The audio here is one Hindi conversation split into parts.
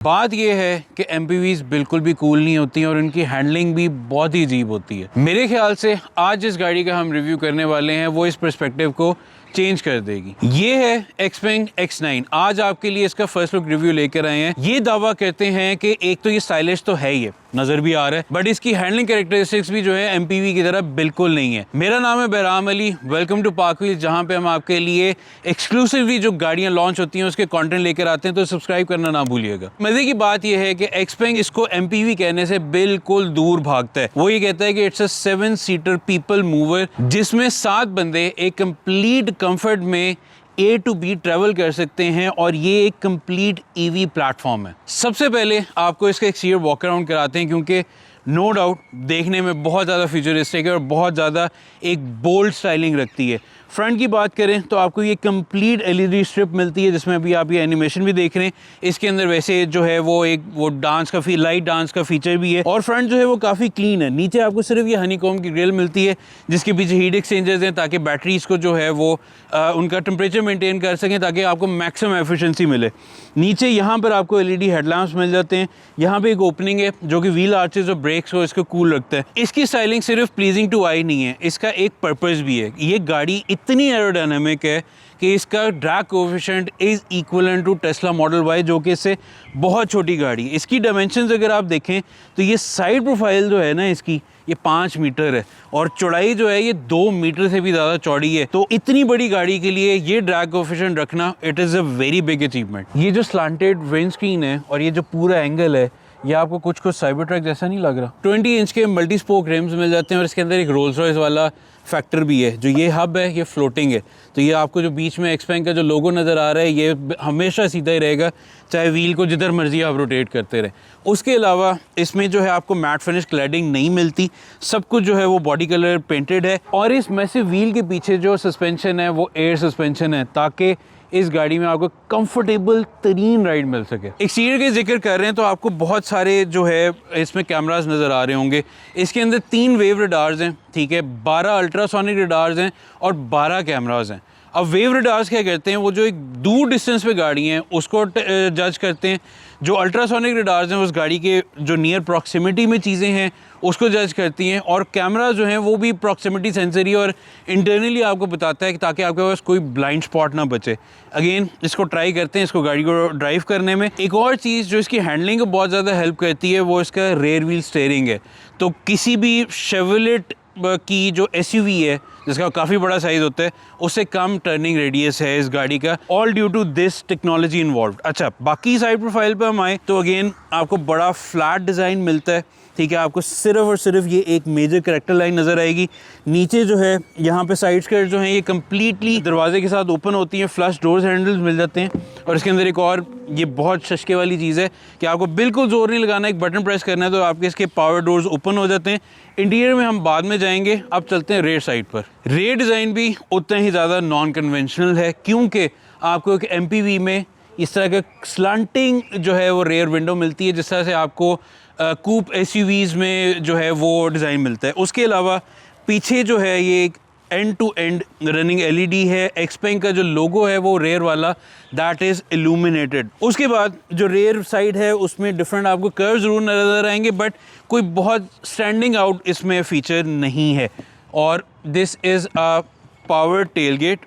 बात यह है कि MPVs बिल्कुल भी कूल नहीं होती हैं और इनकी हैंडलिंग भी बहुत ही अजीब होती है। मेरे ख्याल से आज जिस गाड़ी का हम रिव्यू करने वाले हैं वो इस पर्सपेक्टिव को चेंज कर देगी। ये है XPeng X9। आज आपके लिए इसका फर्स्ट लुक रिव्यू लेकर आए हैं। ये दावा करते हैं कि एक तो ये स्टाइलिश तो है ही नजर भी आ रहा है, बट इसकी हैंडलिंग कैरेक्टरिस्टिक्स भी जो है MPV की तरह बिल्कुल नहीं है। मेरा नाम है Bahram Ali, welcome to Park Wheels, जहां पे हम आपके लिए एक्सक्लूसिवली जो गाड़ियां लॉन्च होती हैं उसके कंटेंट लेकर आते हैं, तो सब्सक्राइब करना ना भूलिएगा। मजे की बात यह है कि XPeng इसको MPV कहने से बिल्कुल दूर भागता है। वो ये कहता है कि it's a 7 seater people mover, जिसमें 7 बंदे एक कंप्लीट कंफर्ट में A to B ट्रेवल कर सकते हैं और ये एक कंप्लीट EV प्लेटफॉर्म है। सबसे पहले आपको इसका एक्सटीरियर वॉक अराउंड कराते हैं, क्योंकि नो डाउट देखने में बहुत ज़्यादा फ्यूचरिस्टिक है और बहुत ज़्यादा एक बोल्ड स्टाइलिंग रखती है। फ्रंट की बात करें तो आपको ये कंप्लीट LED स्ट्रिप मिलती है, जिसमें अभी आप ये एनिमेशन भी देख रहे हैं। इसके अंदर वैसे जो है वो डांस का लाइट डांस का फीचर भी है और फ्रंट जो है वो काफ़ी क्लीन है। नीचे आपको सिर्फ ये हनीकॉम्ब की ग्रिल मिलती है, जिसके पीछे हीट एक्सचेंजर्स हैं ताकि बैटरीज को जो है वो उनका टेम्परेचर मेंटेन कर सकें, ताकि आपको मैक्सिमम एफिशिएंसी मिले। नीचे यहाँ पर आपको LED हेडलैम्प्स मिल जाते हैं। यहाँ पे एक ओपनिंग है जो कि व्हील आर्चेस और ब्रेक्स को इसको कूल रखता है। इसकी स्टाइलिंग सिर्फ प्लीजिंग टू आई नहीं है, इसका एक पर्पस भी है। ये गाड़ी इतनी एरोडायनामिक है कि इसका drag coefficient is equivalent to Tesla Model Y, जो कि इससे बहुत छोटी गाड़ी। इसकी डायमेंशंस अगर आप देखें तो ये साइड प्रोफाइल जो है ना इसकी, ये 5 मीटर है और चौड़ाई जो है ये 2 मीटर से भी ज़्यादा चौड़ी है। तो इतनी बड़ी गाड़ी के लिए ये ड्रैग कोएफिशिएंट रखना, it is a very big achievement. ये जो स्लांटेड विंड स्क्रीन है और ये जो पूरा एंगल है, ये आपको कुछ साइबर ट्रक जैसा नहीं लग रहा। 20 इंच के मल्टी स्पोक रिम्स मिल जाते हैं और इसके अंदर एक रोल्स रॉयस वाला फैक्टर भी है। जो ये हब है ये फ्लोटिंग है, तो ये आपको जो बीच में XPeng का जो लोगो नज़र आ रहा है ये हमेशा सीधा ही रहेगा, चाहे व्हील को जिधर मर्जी आप रोटेट करते रहें। उसके अलावा इसमें जो है आपको मैट फिनिश क्लैडिंग नहीं मिलती, सब कुछ जो है वो बॉडी कलर पेंटेड है। और इस मैसिव व्हील के पीछे जो सस्पेंशन है वो एयर सस्पेंशन है, ताकि इस गाड़ी में आपको कंफर्टेबल तरीन राइड मिल सके। एक्सटीरियर के जिक्र कर रहे हैं तो आपको बहुत सारे जो है इसमें कैमरास नज़र आ रहे होंगे। इसके अंदर 3 वेव रडार्स हैं, ठीक है, 12 अल्ट्रासोनिक रडार्स हैं और 12 कैमरास हैं। अब वेव रडार्स क्या करते हैं, वो जो एक दूर डिस्टेंस पे गाड़ी हैं उसको जज करते हैं। जो अल्ट्रासोनिक रडार्स हैं उस गाड़ी के जो नियर प्रॉक्सिमिटी में चीज़ें हैं उसको जज करती हैं, और कैमरा जो हैं वो भी प्रॉक्सिमिटी सेंसर ही और इंटरनली आपको बताता है कि ताकि आपके पास कोई ब्लाइंड स्पॉट ना बचे। अगेन इसको ट्राई करते हैं इसको गाड़ी को ड्राइव करने में। एक और चीज़ जो इसकी हैंडलिंग को बहुत ज़्यादा हेल्प करती है वो इसका रेयर व्हील स्टीयरिंग है। तो किसी भी शेवलेट की जो SUV है जिसका काफ़ी बड़ा साइज़ होता है उससे कम टर्निंग रेडियस है इस गाड़ी का, all due to this technology involve. अच्छा, बाकी साइड प्रोफाइल पे हम आए तो अगेन आपको बड़ा फ्लैट डिज़ाइन मिलता है, ठीक है। आपको सिर्फ और सिर्फ ये एक मेजर करेक्टर लाइन नज़र आएगी। नीचे जो है यहाँ पे साइड स्कर्ट जो हैं ये कम्प्लीटली दरवाजे के साथ ओपन होती हैं, फ्लश डोर्स हैंडल्स मिल जाते हैं। और इसके अंदर एक और ये बहुत शशके वाली चीज़ है कि आपको बिल्कुल ज़ोर नहीं लगाना, एक बटन प्रेस करना है तो आपके इसके पावर डोर्स ओपन हो जाते हैं। इंटीरियर में हम बाद में जाएंगे, अब चलते हैं रेयर साइड पर। रेयर डिज़ाइन भी उतना ही ज़्यादा नॉन कन्वेंशनल है, क्योंकि आपको एक MPV में इस तरह का स्लांटिंग जो है वो रेयर विंडो मिलती है, जिस तरह से आपको कूप SUVs में जो है वो डिज़ाइन मिलता है। उसके अलावा पीछे जो है ये एक end to end running LED है। XPeng का जो लोगो है वो रेयर वाला, दैट इज़ इल्यूमिनेटेड। उसके बाद जो रेयर साइड है उसमें डिफरेंट आपको कर्व ज़रूर नज़र आएंगे, बट कोई बहुत स्टैंडिंग आउट इसमें फ़ीचर नहीं है। और this is a power tailgate,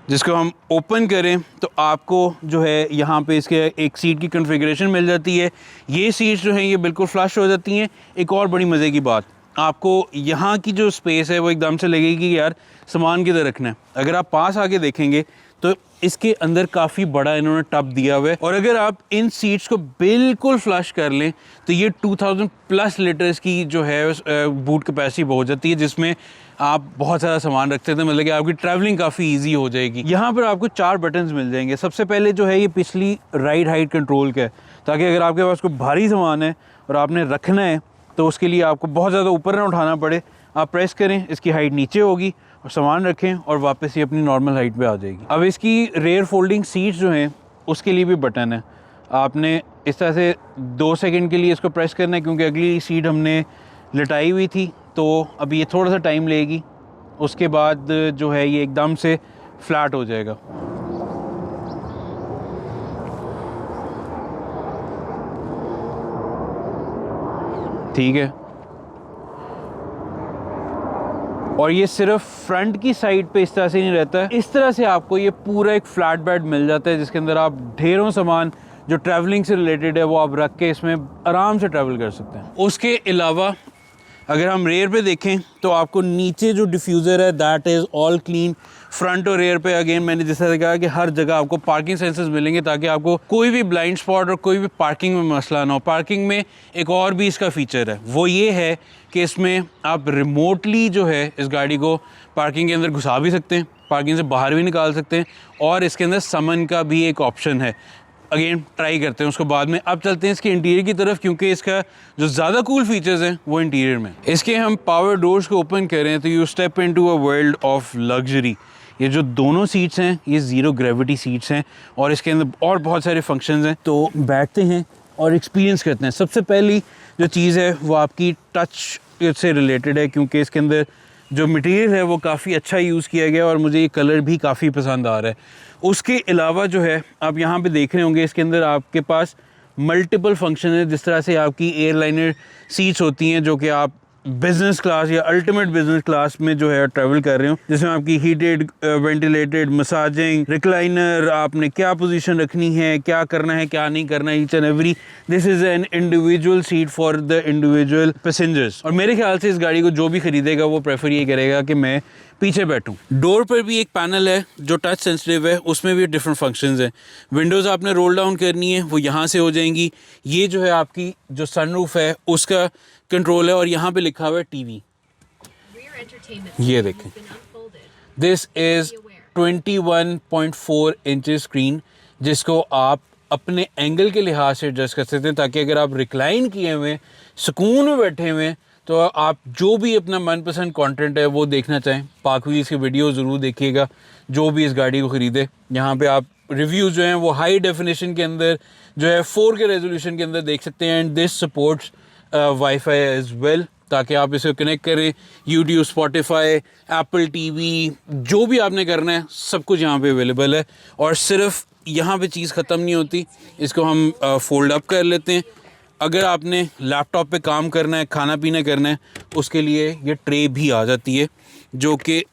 जिसको हम ओपन करें तो आपको जो है यहाँ पे इसके एक सीट की कॉन्फ़िगरेशन मिल जाती है। ये सीट्स जो हैं ये बिल्कुल फ्लश हो जाती हैं। एक और बड़ी मज़े की बात, आपको यहाँ की जो स्पेस है वो एकदम से लगेगी कि यार सामान किधर रखना है। अगर आप पास आके देखेंगे तो इसके अंदर काफ़ी बड़ा इन्होंने टब दिया हुआ है, और अगर आप इन सीट्स को बिल्कुल फ्लश कर लें तो ये 2000+ लीटर्स की जो है बूट कैपेसिटी हो जाती है, जिसमें आप बहुत सारा सामान रख सकते हैं। मतलब कि आपकी ट्रैवलिंग काफ़ी इजी हो जाएगी। यहाँ पर आपको 4 बटन्स मिल जाएंगे। सबसे पहले जो है ये पिछली राइड हाइट कंट्रोल का है, ताकि अगर आपके पास कोई भारी सामान है और आपने रखना है तो उसके लिए आपको बहुत ज़्यादा ऊपर ना उठाना पड़े। आप प्रेस करें, इसकी हाइट नीचे होगी और सामान रखें और वापस ये अपनी नॉर्मल हाइट पे आ जाएगी। अब इसकी रेयर फोल्डिंग सीट्स जो हैं उसके लिए भी बटन है। आपने इस तरह से 2 सेकंड के लिए इसको प्रेस करना है, क्योंकि अगली सीट हमने लटाई हुई थी तो अभी ये थोड़ा सा टाइम लेगी। उसके बाद जो है ये एकदम से फ्लैट हो जाएगा। ठीक है। और ये सिर्फ फ्रंट की साइड पे इस तरह से नहीं रहता है, इस तरह से आपको ये पूरा एक फ्लैट बेड मिल जाता है जिसके अंदर आप ढेरों सामान जो ट्रैवलिंग से रिलेटेड है वो आप रख के इसमें आराम से ट्रैवल कर सकते हैं। उसके अलावा अगर हम रेयर पे देखें तो आपको नीचे जो डिफ्यूज़र है that is all clean. Front और रेयर पे अगेन मैंने जैसा कहा कि हर जगह आपको पार्किंग सेंसर्स मिलेंगे ताकि आपको कोई भी ब्लाइंड स्पॉट और कोई भी पार्किंग में मसला ना हो। पार्किंग में एक और भी इसका फीचर है, वो ये है कि इसमें आप रिमोटली जो है इस गाड़ी को पार्किंग के अंदर घुसा भी सकते हैं, पार्किंग से बाहर भी निकाल सकते हैं, और इसके अंदर समन का भी एक ऑप्शन है। अगेन ट्राई करते हैं उसको बाद में। अब चलते हैं इसके इंटीरियर की तरफ, क्योंकि इसका जो ज़्यादा कूल फीचर्स हैं वो इंटीरियर में। इसके हम पावर डोर्स को ओपन करें तो you step into a world of luxury. ये जो दोनों सीट्स हैं ये ज़ीरो ग्रेविटी सीट्स हैं और इसके अंदर और बहुत सारे फंक्शंस हैं। तो बैठते हैं और एक्सपीरियंस करते हैं। सबसे पहली जो चीज़ है वो आपकी टच से रिलेटेड है, क्योंकि इसके अंदर जो मटेरियल है वो काफ़ी अच्छा यूज़ किया गया और मुझे ये कलर भी काफ़ी पसंद आ रहा है। उसके अलावा जो है आप यहाँ पे देख रहे होंगे इसके अंदर आपके पास मल्टीपल फंक्शन है। जिस तरह से आपकी एयरलाइनर सीट्स होती हैं जो कि आप बिज़नेस क्लास या अल्टीमेट बिज़नेस क्लास में जो है ट्रैवल कर रहे हो, जिसमें आपकी हीटेड, वेंटिलेटेड, मसाजिंग, रिक्लाइनर, आपने क्या पोजीशन रखनी है, क्या करना है, क्या नहीं करना है, each and every this is an individual seat for the individual passengers. और मेरे ख्याल से इस गाड़ी को जो भी खरीदेगा वो प्रेफर ये करेगा कि मैं पीछे बैठूं। डोर पर भी एक पैनल है जो टच सेंसिटिव है, उसमें भी डिफरेंट फंक्शंस हैं। विंडोज़ आपने रोल डाउन करनी है वो यहाँ से हो जाएंगी। ये जो है आपकी जो सनरूफ है उसका कंट्रोल है और यहाँ पे लिखा हुआ है टीवी। ये देखें, दिस इज़ 21.4 इंचेस स्क्रीन जिसको आप अपने एंगल के लिहाज से एडजस्ट कर सकते हैं, ताकि अगर आप रिक्लाइन किए हुए सुकून में बैठे हुए तो आप जो भी अपना मनपसंद कंटेंट है वो देखना चाहें, पाक व्हील्स की वीडियो ज़रूर देखिएगा जो भी इस गाड़ी को ख़रीदे। यहाँ पे आप रिव्यूज़ जो हैं वो हाई डेफिनेशन के अंदर जो है 4K रेजोल्यूशन के अंदर देख सकते हैं। And this supports wifi as well, ताकि आप इसे कनेक्ट करें यूट्यूब, स्पॉटिफाई, एप्पल टीवी, जो भी आपने करना है सब कुछ यहाँ पे अवेलेबल है। और सिर्फ यहाँ पे चीज़ ख़त्म नहीं होती, इसको हम फोल्ड अप कर लेते हैं। अगर आपने लैपटॉप पे काम करना है, खाना पीना करना है, उसके लिए ये ट्रे भी आ जाती है जो कि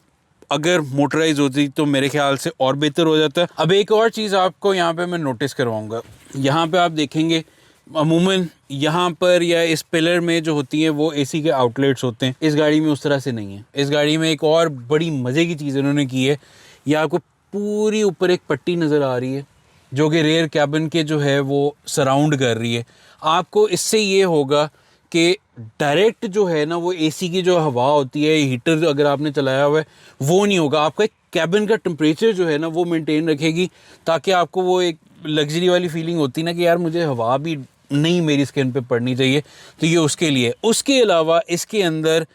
अगर मोटराइज होती तो मेरे ख्याल से और बेहतर हो जाता है। अब एक और चीज़ आपको यहाँ पे मैं नोटिस करवाऊँगा, यहाँ पे आप देखेंगे अमूमन यहाँ पर या इस पिलर में जो होती हैं वो एसी के आउटलेट्स होते हैं। इस गाड़ी में उस तरह से नहीं है। इस गाड़ी में एक और बड़ी मज़े की चीज़ इन्होंने की है, ये आपको पूरी ऊपर एक पट्टी नज़र आ रही है जो कि रेयर कैबिन के जो है वो सराउंड कर रही है। आपको इससे ये होगा कि डायरेक्ट जो है ना वो एसी की जो हवा होती है, हीटर अगर आपने चलाया हुआ है वो नहीं होगा। आपका कैबिन का टेम्परेचर जो है ना वो मेंटेन रखेगी, ताकि आपको वो एक लग्जरी वाली फीलिंग होती ना कि यार मुझे हवा भी नहीं मेरी स्किन पे पड़नी चाहिए, तो ये उसके लिए। उसके अलावा इसके अंदर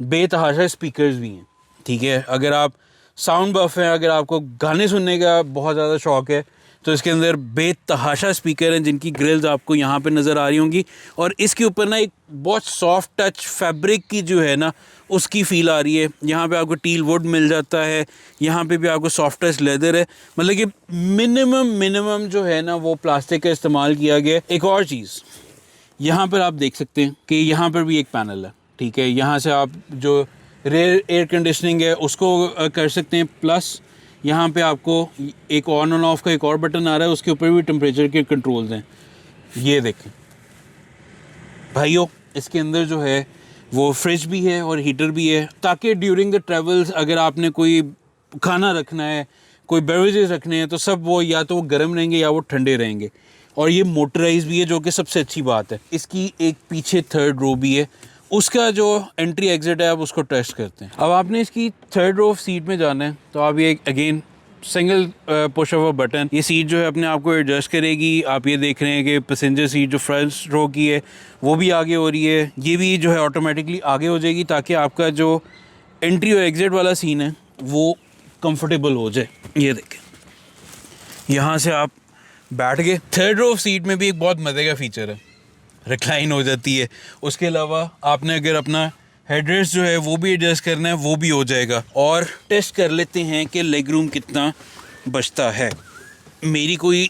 बेतहाशा स्पीकर्स भी हैं, ठीक है। अगर आप साउंड बफ हैं, अगर आपको गाने सुनने का बहुत ज़्यादा शौक़ है तो इसके अंदर बेतहाशा स्पीकर हैं जिनकी ग्रिल्स आपको यहाँ पे नज़र आ रही होंगी। और इसके ऊपर ना एक बहुत सॉफ्ट टच फैब्रिक की जो है ना उसकी फ़ील आ रही है। यहाँ पे आपको टील वुड मिल जाता है, यहाँ पे भी आपको सॉफ्ट टच लेदर है, मतलब कि मिनिमम जो है ना वो प्लास्टिक का इस्तेमाल किया गया है। एक और चीज़ यहाँ पर आप देख सकते हैं कि यहाँ पर भी एक पैनल है, ठीक है। यहाँ से आप जो रेयर एयर कंडीशनिंग है उसको कर सकते हैं, प्लस यहाँ पे आपको एक ऑन और ऑफ का एक और बटन आ रहा है, उसके ऊपर भी टेम्परेचर के कंट्रोल्स हैं। ये देखें भाइयों, इसके अंदर जो है वो फ्रिज भी है और हीटर भी है, ताकि ड्यूरिंग द ट्रैवल्स अगर आपने कोई खाना रखना है, कोई बेवरेजेस रखने हैं, तो सब वो या तो वो गर्म रहेंगे या वो ठंडे रहेंगे। और ये मोटराइज भी है जो कि सबसे अच्छी बात है। इसकी एक पीछे थर्ड रो भी है, उसका जो एंट्री एग्जिट है आप उसको टेस्ट करते हैं। अब आपने इसकी थर्ड रो सीट में जाना है तो आप ये again single push of a button, ये सीट जो है अपने आप को एडजस्ट करेगी। आप ये देख रहे हैं कि पैसेंजर सीट जो फ्रंट रो की है वो भी आगे हो रही है, ये भी जो है ऑटोमेटिकली आगे हो जाएगी, ताकि आपका जो एंट्री और एग्जिट वाला सीन है वो कंफर्टेबल हो जाए। ये देखें, यहाँ से आप बैठ गए। थर्ड रो सीट में भी एक बहुत मज़े का फ़ीचर है, रिक्लाइन हो जाती है। उसके अलावा आपने अगर अपना हेडरेस्ट जो है वो भी एडजस्ट करना है वो भी हो जाएगा। और टेस्ट कर लेते हैं कि लेग रूम कितना बचता है। मेरी कोई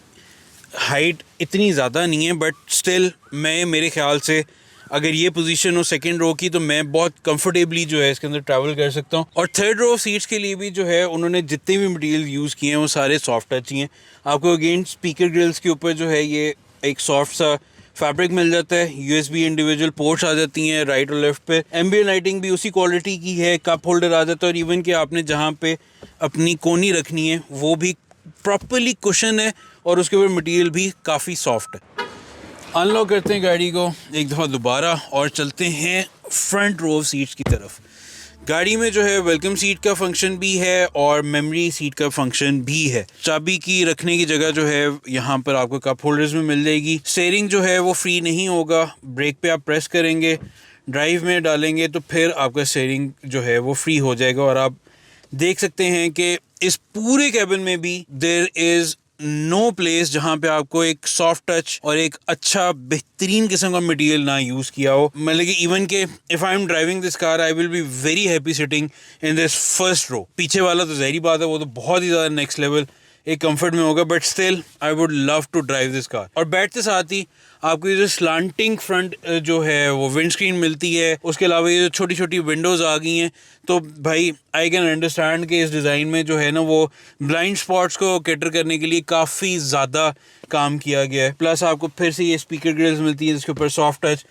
हाइट इतनी ज़्यादा नहीं है, बट स्टिल मैं मेरे ख्याल से अगर ये पोजीशन हो सेकंड रो की तो मैं बहुत कंफर्टेबली जो है इसके अंदर ट्रैवल कर सकता हूँ। और थर्ड रो सीट्स के लिए भी जो है उन्होंने जितने भी मटेरियल यूज़ किए हैं वो सारे सॉफ्ट टच ही हैं। आपको अगेन स्पीकर ग्रिल्स के ऊपर जो है ये एक सॉफ्ट सा फैब्रिक मिल जाता है, यूएसबी इंडिविजुअल पोर्ट्स आ जाती हैं राइट और लेफ्ट पे, एम्बिएंट लाइटिंग भी उसी क्वालिटी की है, कप होल्डर आ जाता है, और इवन कि आपने जहाँ पे अपनी कोनी रखनी है वो भी प्रॉपरली कुशन है और उसके ऊपर मटेरियल भी काफ़ी सॉफ्ट है। अनलॉक करते हैं गाड़ी को एक दफ़ा दोबारा और चलते हैं फ्रंट रो सीट्स की तरफ। गाड़ी में जो है वेलकम सीट का फंक्शन भी है और मेमोरी सीट का फंक्शन भी है। चाबी की रखने की जगह जो है यहाँ पर आपको कप होल्डर्स में मिल जाएगी। स्टीयरिंग जो है वो फ्री नहीं होगा, ब्रेक पे आप प्रेस करेंगे, ड्राइव में डालेंगे तो फिर आपका स्टीयरिंग जो है वो फ्री हो जाएगा। और आप देख सकते हैं कि इस पूरे कैबिन में भी देयर इज़ नो प्लेस जहाँ पे आपको एक सॉफ्ट टच और एक अच्छा बेहतरीन किस्म का मटेरियल ना यूज़ किया हो। मतलब कि इवन के if I am driving this car I will be very happy sitting in this first row. पीछे वाला तो ज़ाहिर बात है वो तो बहुत ही ज़्यादा नेक्स्ट लेवल एक कंफर्ट में होगा, but still I would love to drive this car. और बैठते साथ ही आपको ये जो स्लांटिंग फ्रंट जो है वो विंड स्क्रीन मिलती है, उसके अलावा ये जो छोटी छोटी विंडोज़ आ गई हैं, तो भाई आई कैन अंडरस्टैंड कि इस डिज़ाइन में जो है ना वो ब्लाइंड स्पॉट्स को कैटर करने के लिए काफ़ी ज़्यादा काम किया गया है। प्लस आपको फिर से ये स्पीकर ग्रिल्स मिलती है जिसके ऊपर सॉफ्ट टच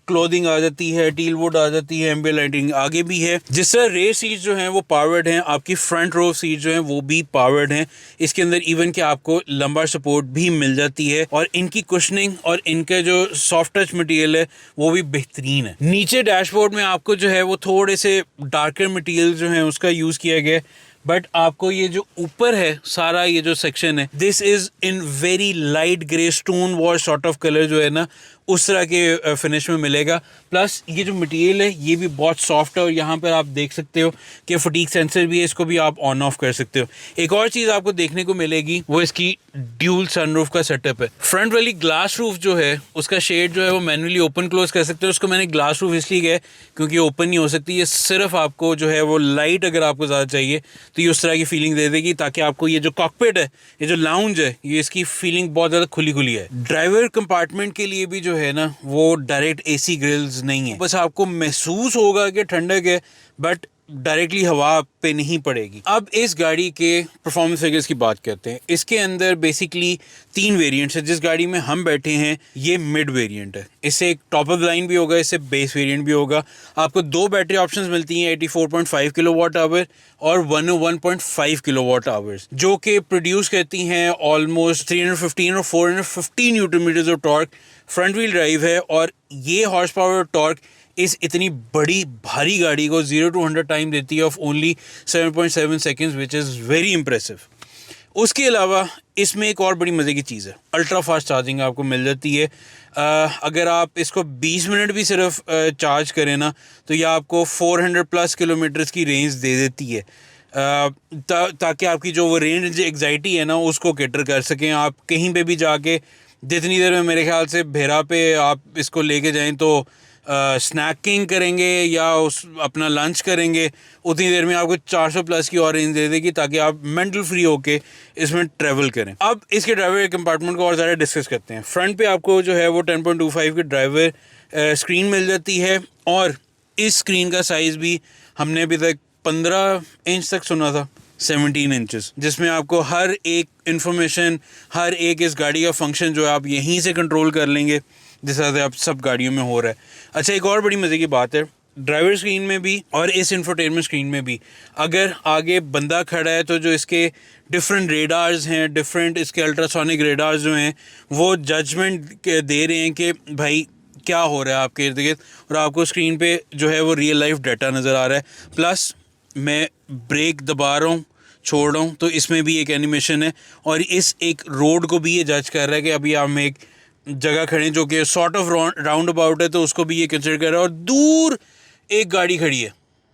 क्लोथिंग आ जाती है, टील वुड आ जाती है, एम्बिएंट लाइटिंग आगे भी है। जिस तरह रेयर सीट्स जो हैं वो पावर्ड हैं, आपकी फ्रंट रो सीट जो हैं वो भी पावर्ड हैं। इसके अंदर इवन कि आपको लंबा सपोर्ट भी मिल जाती है और इनकी कुशनिंग और इनका जो सॉफ्ट टच मटेरियल है वो भी बेहतरीन है। नीचे डैशबोर्ड में आपको जो है वो थोड़े से डार्कर मटेरियल जो है उसका यूज़ किया गया है, बट आपको ये जो ऊपर है सारा ये जो सेक्शन है this is in very light grey stone wash sort of colour जो है ना उस तरह के फिनिश में मिलेगा। प्लस ये जो मटेरियल है ये भी बहुत सॉफ्ट है और यहाँ पर आप देख सकते हो कि फटीक सेंसर भी है, इसको भी आप ऑन ऑफ कर सकते हो। एक और चीज़ आपको देखने को मिलेगी वो इसकी ड्यूल सनरूफ का सेटअप है। फ्रंट वाली ग्लास रूफ जो है उसका शेड जो है वो मैनुअली ओपन क्लोज कर सकते हो। उसको मैंने ग्लास रूफ इसलिए किया क्योंकि ओपन नहीं हो सकती, ये सिर्फ आपको जो है वो लाइट अगर आपको ज़्यादा चाहिए तो ये उस तरह की फीलिंग दे देगी, ताकि आपको ये जो कॉकपिट है, ये जो लाउंज है, ये इसकी फीलिंग बहुत ज़्यादा खुली खुली है। ड्राइवर कंपार्टमेंट के लिए भी जो है ना वो डायरेक्ट एसी ग्रिल्स नहीं है, बस आपको महसूस होगा कि ठंडक है बट डायरेक्टली हवा पे नहीं पड़ेगी। अब इस गाड़ी के परफॉर्मेंस फिगर्स की बात करते हैं। इसके अंदर बेसिकली 3 वेरिएंट्स है। जिस गाड़ी में हम बैठे हैं ये मिड वेरिएंट है, इससे एक टॉप ऑफ लाइन भी होगा, इससे बेस वेरिएंट भी होगा। आपको 2 बैटरी ऑप्शंस मिलती हैं, 84.5 किलोवाट आवर और 101.5 किलोवाट आवर्स, जो कि प्रोड्यूस करती हैं ऑलमोस्ट 315 और 415 newton metres of torque. Front wheel drive है और ये हॉर्स पावर टॉर्क इस इतनी बड़ी भारी गाड़ी को 0 to 100 टाइम देती है of only 7.7 seconds, which is very impressive. उसके अलावा इसमें एक और बड़ी मज़े की चीज़ है, अल्ट्रा फास्ट चार्जिंग आपको मिल जाती है। अगर आप इसको 20 मिनट भी सिर्फ चार्ज करें ना तो ये आपको 400 प्लस किलोमीटर्स की रेंज दे देती है, ताकि आपकी जो वो रेंज एग्जाइटी है ना उसको कैटर कर सकें। आप कहीं पे भी जाके जितनी देर में मेरे ख्याल से भेरा पे आप इसको लेके जाएं तो स्नैकिंग करेंगे या उस अपना लंच करेंगे उतनी देर में आपको 400 प्लस की और रेंज दे देगी, ताकि आप मेंटल फ्री होके इसमें ट्रैवल करें। अब इसके ड्राइवर कंपार्टमेंट को और ज़्यादा डिस्कस करते हैं। फ्रंट पे आपको जो है वो 10.25 की ड्राइवर स्क्रीन मिल जाती है और इस स्क्रीन का साइज़ भी हमने अभी तक 15 इंच तक सुना था, 17 इंचेस, जिसमें आपको हर एक इंफॉर्मेशन, हर एक इस गाड़ी का फंक्शन जो है आप यहीं से कंट्रोल कर लेंगे, जिस तरह से आप सब गाड़ियों में हो रहा है। अच्छा, एक और बड़ी मज़े की बात है, ड्राइवर स्क्रीन में भी और इस इंफोटेनमेंट स्क्रीन में भी अगर आगे बंदा खड़ा है तो जो इसके डिफरेंट रेडार्स हैं, डिफरेंट इसके अल्ट्रासोनिक रेडार्स जो हैं वो जजमेंट दे रहे हैं कि भाई क्या हो रहा है आपके इर्द गिर्द, और आपको स्क्रीन पे जो है वो रियल लाइफ डाटा नज़र आ रहा है। प्लस मैं ब्रेक दबा रहा हूँ, छोड़ रहा हूँ, तो इसमें भी एक एनिमेशन है और इस एक रोड को भी ये जज कर रहा है कि अभी हम एक जगह खड़े जो कि सॉर्ट ऑफ राउंड अबाउट है, तो उसको भी ये कंसिडर कर रहा है। और दूर एक गाड़ी खड़ी है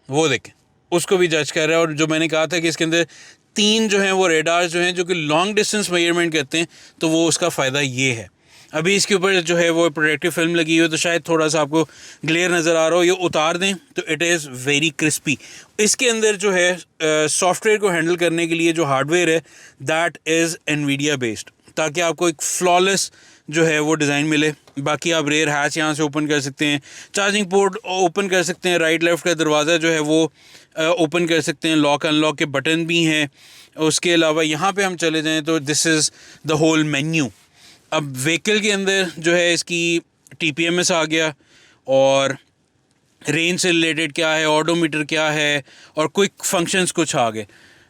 वो देखें, उसको भी जज कर रहा है। और जो मैंने कहा था कि इसके अंदर 3 जो हैं वो रेडार्स जो हैं जो कि लॉन्ग डिस्टेंस मेजरमेंट करते हैं, तो वो उसका फ़ायदा ये है। अभी इसके ऊपर जो है वो प्रोटेक्टिव फिल्म लगी हुई है तो शायद थोड़ा सा आपको ग्लेयर नज़र आ रहा हो, ये उतार दें तो इट इज़ वेरी क्रिस्पी। इसके अंदर जो है सॉफ्टवेयर को हैंडल करने के लिए जो हार्डवेयर है दैट इज़ एनवीडिया बेस्ड, ताकि आपको एक फ्लॉलेस जो है वो डिज़ाइन मिले। बाकी आप रेयर हैच यहाँ से ओपन कर सकते हैं, चार्जिंग पोर्ट ओपन कर सकते हैं, राइट लेफ़्ट का दरवाज़ा जो है वो ओपन कर सकते हैं, लॉक अनलॉक के बटन भी हैं। उसके अलावा यहाँ पे हम चले जाएँ तो this is the whole menu. अब व्हीकल के अंदर जो है इसकी TPMS आ गया, और रेंज से रिलेटेड क्या है, ऑडोमीटर क्या है, और क्विक फंक्शंस कुछ आ गए।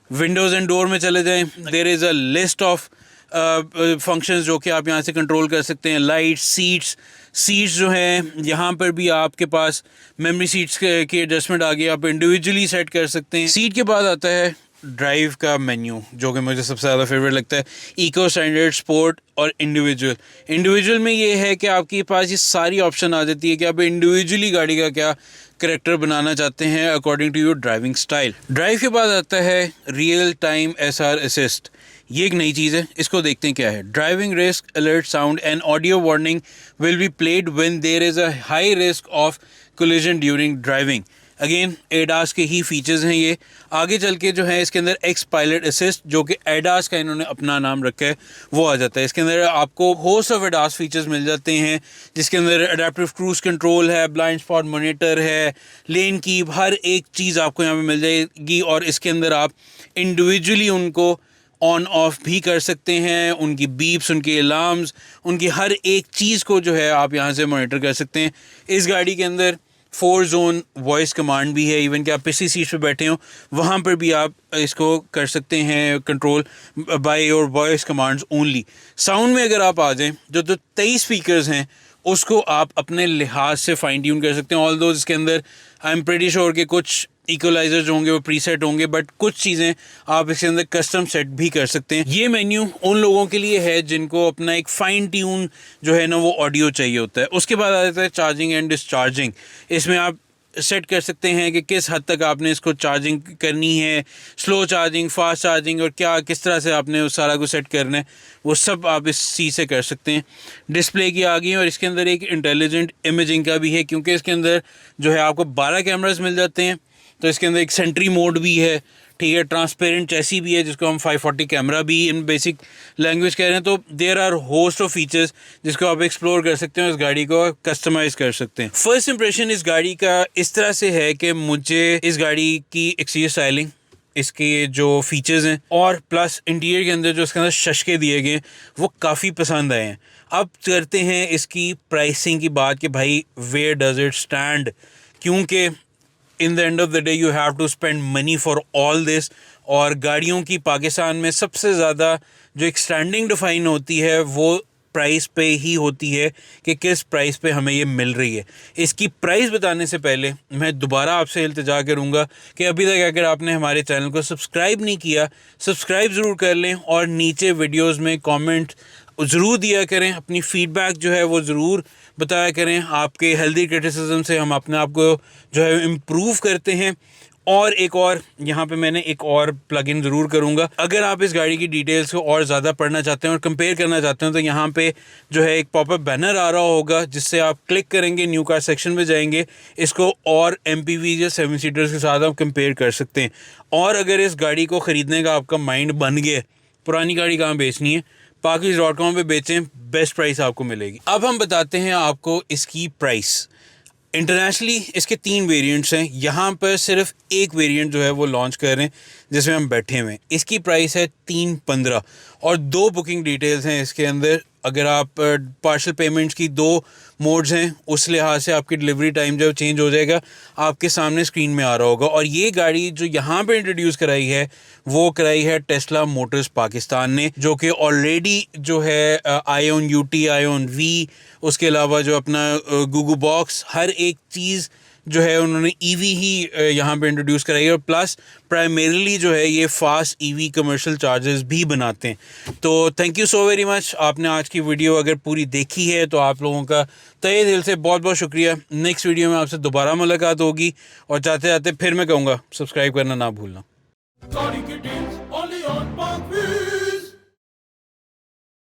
विंडोज़ एंड डोर में चले जाएं, there is a list of functions जो कि आप यहाँ से कंट्रोल कर सकते हैं। लाइट, सीट्स जो हैं यहाँ पर भी आपके पास मेमोरी सीट्स की एडजस्टमेंट आ गई, आप इंडिविजुअली सेट कर सकते हैं। सीट के बाद आता है ड्राइव का मेन्यू, जो कि मुझे सबसे ज़्यादा फेवरेट लगता है। इको, स्टैंडर्ड, स्पोर्ट और इंडिविजुअल में ये है कि आपके पास ये सारी ऑप्शन आ जाती है कि आप इंडिविजुअली गाड़ी का क्या करैक्टर बनाना चाहते हैं according to your driving style. Drive के बाद आता है रियल टाइम SR असिस्ट। ये एक नई चीज़ है, इसको देखते हैं क्या है। Driving risk alert sound and audio warning will be played when there is a high risk of collision during driving. Again ADAS के ही फीचर्स हैं ये। आगे चल के जो है इसके अंदर एक्स पायलट असिस्ट, जो कि एडास का इन्होंने अपना नाम रखा है, वो आ जाता है। इसके अंदर आपको होस्ट ऑफ एडास फीचर्स मिल जाते हैं, जिसके अंदर अडेप्टिव क्रूज कंट्रोल है, ब्लाइंड स्पॉट मॉनिटर है, लेन कीप, हर एक चीज़ आपको यहाँ पे मिल जाएगी। और इसके अंदर आप इंडिविजुअली उनको ऑन ऑफ भी कर सकते हैं, उनकी बीप्स, उनके अलार्म्स, उनकी हर एक चीज़ को जो है आप यहाँ से मॉनिटर कर सकते हैं। इस गाड़ी के अंदर 4 जोन वॉइस कमांड भी है, इवन कि आप पिछली सीट पे बैठे हो वहाँ पर भी आप इसको कर सकते हैं control by your voice commands only. Sound में अगर आप आ जाएं, जो 23 स्पीकर्स हैं उसको आप अपने लिहाज से फाइन ट्यून कर सकते हैं। ऑल दो इसके अंदर आई एम प्रीटी श्योर कि कुछ इक्वलाइजर जो होंगे वो प्रीसेट होंगे, बट कुछ चीज़ें आप इसके अंदर कस्टम सेट भी कर सकते हैं। ये मेन्यू उन लोगों के लिए है जिनको अपना एक फाइन ट्यून जो है ना वो ऑडियो चाहिए होता है। उसके बाद आ जाता है चार्जिंग एंड डिस्चार्जिंग। इसमें आप सेट कर सकते हैं कि किस हद तक आपने इसको चार्जिंग करनी है, स्लो चार्जिंग, फास्ट चार्जिंग, और क्या किस तरह से आपने उस सारा को सेट करना है, वो सब आप इस चीज़ से कर सकते हैं। डिस्प्ले की आ गई, और इसके अंदर एक इंटेलिजेंट इमेजिंग का भी है, क्योंकि इसके अंदर जो है आपको 12 कैमरास मिल जाते हैं। तो इसके अंदर एक सेंट्री मोड भी है, ठीक है, ट्रांसपेरेंट चैसी भी है जिसको हम 540 कैमरा भी इन बेसिक लैंग्वेज कह रहे हैं। तो there are host of features जिसको आप एक्सप्लोर कर सकते हैं, इस गाड़ी को कस्टमाइज़ कर सकते हैं। फर्स्ट इंप्रेशन इस गाड़ी का इस तरह से है कि मुझे इस गाड़ी की एक्सटीरियर स्टाइलिंग, इसके जो फीचर्स हैं और प्लस इंटीरियर के अंदर जो इसके अंदर शशके दिए गए वो काफ़ी पसंद आए हैं। अब करते हैं इसकी प्राइसिंग की बात कि भाई वेयर डज इट स्टैंड, क्योंकि in the end of the day you have to spend money for all this. और गाड़ियों की पाकिस्तान में सबसे ज़्यादा जो एक स्टैंडिंग डिफाइन होती है वो प्राइस पे ही होती है कि किस प्राइस पे हमें ये मिल रही है। इसकी प्राइस बताने से पहले मैं दोबारा आपसे इल्तिजा करूँगा कि अभी तक अगर आपने हमारे चैनल को सब्सक्राइब नहीं किया, सब्सक्राइब ज़रूर कर लें, और नीचे वीडियोस में कमेंट ज़रूर दिया करें, अपनी फ़ीडबैक जो है वो ज़रूर बताया करें। आपके हेल्दी क्रिटिसिज्म से हम अपने आप को जो है इम्प्रूव करते हैं। और एक और यहाँ पे मैंने एक और प्लगइन ज़रूर करूँगा, अगर आप इस गाड़ी की डिटेल्स को और ज़्यादा पढ़ना चाहते हैं और कंपेयर करना चाहते हैं तो यहाँ पे जो है एक पॉपअप बैनर आ रहा होगा, जिससे आप क्लिक करेंगे, न्यू कार सेक्शन में जाएंगे, इसको और MPV या 7 सीटर्स के साथ आप कंपेयर कर सकते हैं। और अगर इस गाड़ी को ख़रीदने का आपका माइंड बन गया, पुरानी गाड़ी कहाँ बेचनी है, Pakis.com पे बेचें, बेस्ट प्राइस आपको मिलेगी। अब हम बताते हैं आपको इसकी प्राइस। इंटरनेशनली इसके 3 वेरिएंट्स हैं, यहाँ पर सिर्फ एक वेरिएंट जो है वो लॉन्च कर रहे हैं जिसमें हम बैठे हुए हैं। इसकी प्राइस है 315 और 2 बुकिंग डिटेल्स हैं इसके अंदर। अगर आप पार्शल पेमेंट्स की 2 मोड्स हैं, उस लिहाज से आपकी डिलीवरी टाइम जो चेंज हो जाएगा, आपके सामने स्क्रीन में आ रहा होगा। और ये गाड़ी जो यहाँ पे इंट्रोड्यूस कराई है वो कराई है टेस्ला मोटर्स पाकिस्तान ने, जो कि ऑलरेडी जो है आयोन UT, आयोन V, उसके अलावा जो अपना गूगू बॉक्स, हर एक चीज़ जो है उन्होंने EV ही यहाँ पे इंट्रोड्यूस कराई है। और प्लस प्राइमरीली जो है ये फास्ट EV कमर्शियल चार्जेस भी बनाते हैं। तो thank you so very much. आपने आज की वीडियो अगर पूरी देखी है तो आप लोगों का तहे दिल से बहुत बहुत शुक्रिया। नेक्स्ट वीडियो में आपसे दोबारा मुलाकात होगी, और जाते जाते फिर मैं कहूँगा सब्सक्राइब करना ना भूलना।